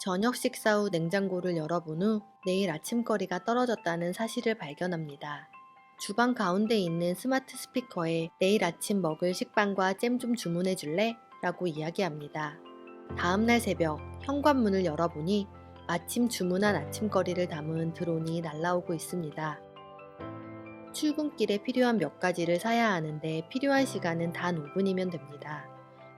저녁 식사 후 냉장고를 열어본 후 내일 아침거리가 떨어졌다는 사실을 발견합니다. 주방 가운데 있는 스마트 스피커에 내일 아침 먹을 식빵과 잼 좀 주문해 줄래? 라고 이야기합니다. 다음날 새벽 현관문을 열어보니 마침 주문한 아침거리를 담은 드론이 날아오고 있습니다. 출근길에 필요한 몇 가지를 사야 하는데 필요한 시간은 단 5분이면 됩니다.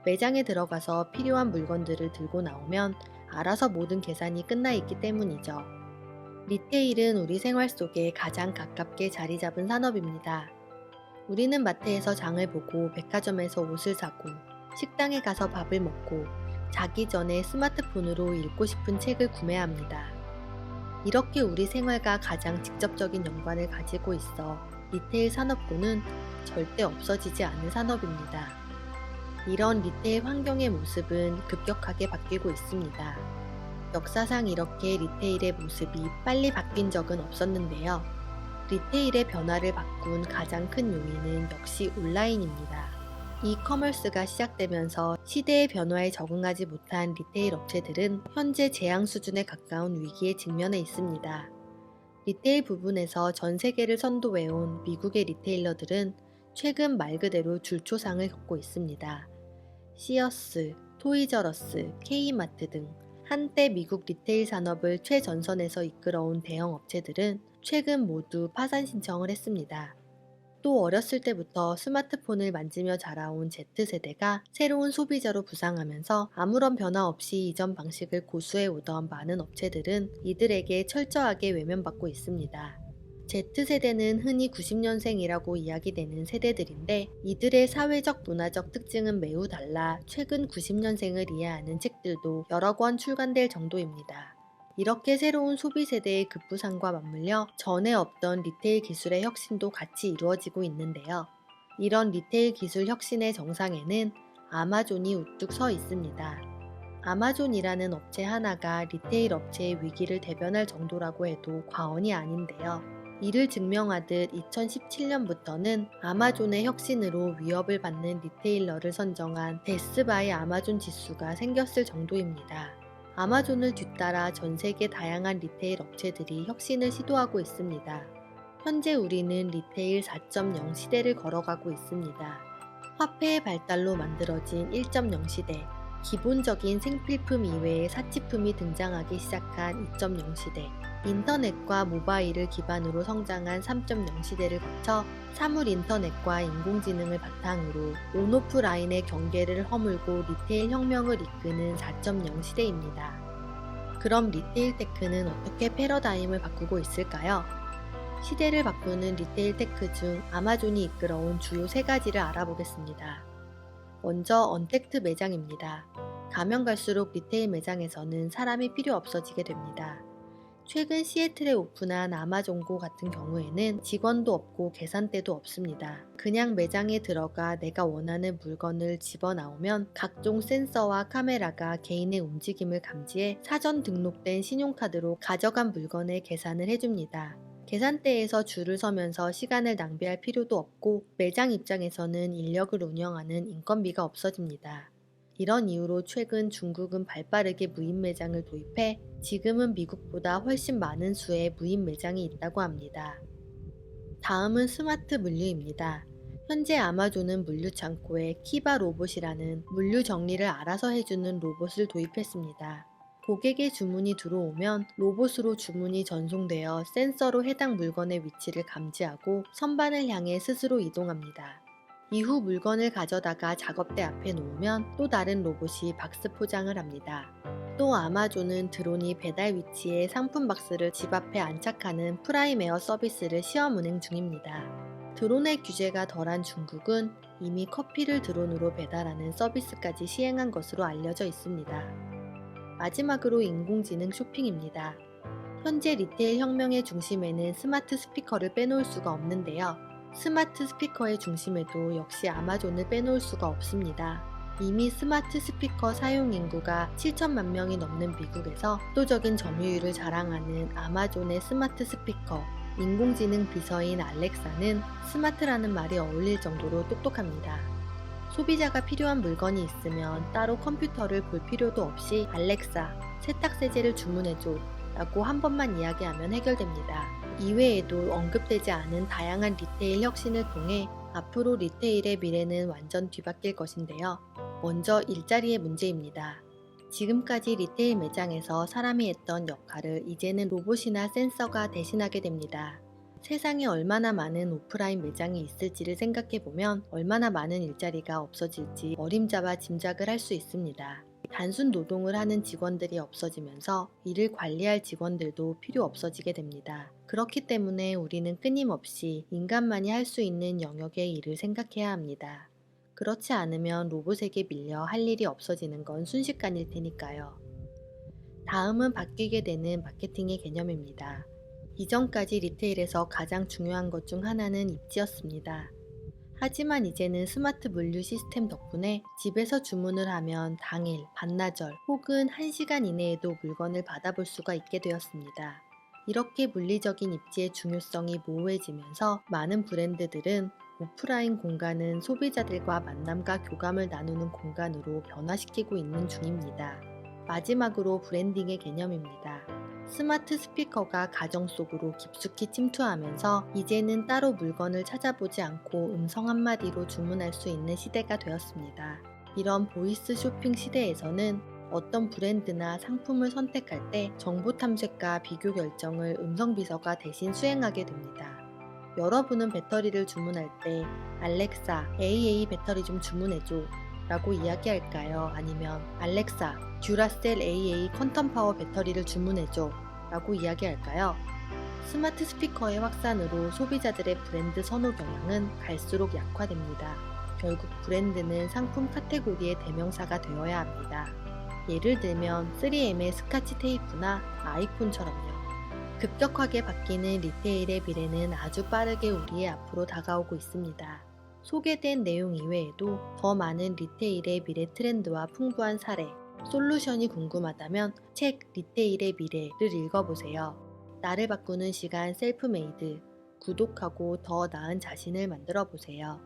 매장에 들어가서 필요한 물건들을 들고 나오면 알아서 모든 계산이 끝나 있기 때문이죠. 리테일은 우리 생활 속에 가장 가깝게 자리 잡은 산업입니다. 우리는 마트에서 장을 보고 백화점에서 옷을 사고 식당에 가서 밥을 먹고 자기 전에 스마트폰으로 읽고 싶은 책을 구매합니다. 이렇게 우리 생활과 가장 직접적인 연관을 가지고 있어 리테일 산업군은 절대 없어지지 않은 산업입니다. 이런 리테일 환경의 모습은 급격하게 바뀌고 있습니다. 역사상 이렇게 리테일의 모습이 빨리 바뀐 적은 없었는데요. 리테일의 변화를 바꾼 가장 큰 요인은 역시 온라인입니다. 이커머스가 시작되면서 시대의 변화에 적응하지 못한 리테일 업체들은 현재 재앙 수준에 가까운 위기에 직면해 있습니다. 리테일 부분에서 전 세계를 선도해온 미국의 리테일러들은 최근 말 그대로 줄초상을 겪고 있습니다. 시어스, 토이저러스, K마트 등 한때 미국 리테일 산업을 최전선에서 이끌어온 대형 업체들은 최근 모두 파산 신청을 했습니다. 또 어렸을 때부터 스마트폰을 만지며 자라온 Z세대가 새로운 소비자로 부상하면서 아무런 변화 없이 이전 방식을 고수해 오던 많은 업체들은 이들에게 철저하게 외면받고 있습니다. Z세대는 흔히 90년생이라고 이야기되는 세대들인데 이들의 사회적 문화적 특징은 매우 달라 최근 90년생을 이해하는 책들도 여러 권 출간될 정도입니다. 이렇게 새로운 소비세대의 급부상과 맞물려 전에 없던 리테일 기술의 혁신도 같이 이루어지고 있는데요. 이런 리테일 기술 혁신의 정상에는 아마존이 우뚝 서 있습니다. 아마존이라는 업체 하나가 리테일 업체의 위기를 대변할 정도라고 해도 과언이 아닌데요. 이를 증명하듯 2017년부터는 아마존의 혁신으로 위협을 받는 리테일러를 선정한 베스바이 아마존 지수가 생겼을 정도입니다. 아마존을 뒤따라 전 세계 다양한 리테일 업체들이 혁신을 시도하고 있습니다. 현재 우리는 리테일 4.0 시대를 걸어가고 있습니다. 화폐의 발달로 만들어진 1.0 시대, 기본적인 생필품 이외의 사치품이 등장하기 시작한 2.0 시대, 인터넷과 모바일을 기반으로 성장한 3.0 시대를 거쳐 사물 인터넷과 인공지능을 바탕으로 온오프라인의 경계를 허물고 리테일 혁명을 이끄는 4.0 시대입니다. 그럼 리테일 테크는 어떻게 패러다임을 바꾸고 있을까요? 시대를 바꾸는 리테일 테크 중 아마존이 이끌어온 주요 3가지를 알아보겠습니다. 먼저 언택트 매장입니다. 가면 갈수록 리테일 매장에서는 사람이 필요 없어지게 됩니다. 최근 시애틀에 오픈한 아마존고 같은 경우에는 직원도 없고 계산대도 없습니다. 그냥 매장에 들어가 내가 원하는 물건을 집어나오면 각종 센서와 카메라가 개인의 움직임을 감지해 사전 등록된 신용카드로 가져간 물건의 계산을 해줍니다. 계산대에서 줄을 서면서 시간을 낭비할 필요도 없고 매장 입장에서는 인력을 운영하는 인건비가 없어집니다. 이런 이유로 최근 중국은 발빠르게 무인 매장을 도입해 지금은 미국보다 훨씬 많은 수의 무인 매장이 있다고 합니다. 다음은 스마트 물류입니다. 현재 아마존은 물류 창고에 키바 로봇이라는 물류 정리를 알아서 해주는 로봇을 도입했습니다. 고객의 주문이 들어오면 로봇으로 주문이 전송되어 센서로 해당 물건의 위치를 감지하고 선반을 향해 스스로 이동합니다. 이후 물건을 가져다가 작업대 앞에 놓으면 또 다른 로봇이 박스 포장을 합니다. 또 아마존은 드론이 배달 위치에 상품 박스를 집 앞에 안착하는 프라임에어 서비스를 시험 운행 중입니다. 드론의 규제가 덜한 중국은 이미 커피를 드론으로 배달하는 서비스까지 시행한 것으로 알려져 있습니다. 마지막으로 인공지능 쇼핑입니다. 현재 리테일 혁명의 중심에는 스마트 스피커를 빼놓을 수가 없는데요. 스마트 스피커의 중심에도 역시 아마존을 빼놓을 수가 없습니다. 이미 스마트 스피커 사용 인구가 7천만 명이 넘는 미국에서 압도적인 점유율을 자랑하는 아마존의 스마트 스피커, 인공지능 비서인 알렉사는 스마트라는 말이 어울릴 정도로 똑똑합니다. 소비자가 필요한 물건이 있으면 따로 컴퓨터를 볼 필요도 없이 알렉사, 세탁세제를 주문해줘 라고 한 번만 이야기하면 해결됩니다. 이외에도 언급되지 않은 다양한 리테일 혁신을 통해 앞으로 리테일의 미래는 완전 뒤바뀔 것인데요. 먼저 일자리의 문제입니다. 지금까지 리테일 매장에서 사람이 했던 역할을 이제는 로봇이나 센서가 대신하게 됩니다. 세상에 얼마나 많은 오프라인 매장이 있을지를 생각해보면 얼마나 많은 일자리가 없어질지 어림잡아 짐작을 할 수 있습니다. 단순 노동을 하는 직원들이 없어지면서 이를 관리할 직원들도 필요 없어지게 됩니다. 그렇기 때문에 우리는 끊임없이 인간만이 할 수 있는 영역의 일을 생각해야 합니다. 그렇지 않으면 로봇에게 밀려 할 일이 없어지는 건 순식간일 테니까요. 다음은 바뀌게 되는 마케팅의 개념입니다. 이전까지 리테일에서 가장 중요한 것 중 하나는 입지였습니다. 하지만 이제는 스마트 물류 시스템 덕분에 집에서 주문을 하면 당일, 반나절 혹은 1시간 이내에도 물건을 받아볼 수가 있게 되었습니다. 이렇게 물리적인 입지의 중요성이 모호해지면서 많은 브랜드들은 오프라인 공간은 소비자들과 만남과 교감을 나누는 공간으로 변화시키고 있는 중입니다. 마지막으로 브랜딩의 개념입니다. 스마트 스피커가 가정 속으로 깊숙이 침투하면서 이제는 따로 물건을 찾아보지 않고 음성 한마디로 주문할 수 있는 시대가 되었습니다. 이런 보이스 쇼핑 시대에서는 어떤 브랜드나 상품을 선택할 때 정보 탐색과 비교 결정을 음성 비서가 대신 수행하게 됩니다. 여러분은 배터리를 주문할 때 알렉사, AA 배터리 좀 주문해줘 라고 이야기할까요? 아니면 알렉사, 듀라셀 AA 퀀텀 파워 배터리를 주문해줘 라고 이야기할까요? 스마트 스피커의 확산으로 소비자들의 브랜드 선호 경향은 갈수록 약화됩니다. 결국 브랜드는 상품 카테고리의 대명사가 되어야 합니다. 예를 들면 3M의 스카치 테이프나 아이폰처럼요. 급격하게 바뀌는 리테일의 미래는 아주 빠르게 우리의 앞으로 다가오고 있습니다. 소개된 내용 이외에도 더 많은 리테일의 미래 트렌드와 풍부한 사례, 솔루션이 궁금하다면 책 리테일의 미래를 읽어보세요. 나를 바꾸는 시간 셀프메이드, 구독하고 더 나은 자신을 만들어 보세요.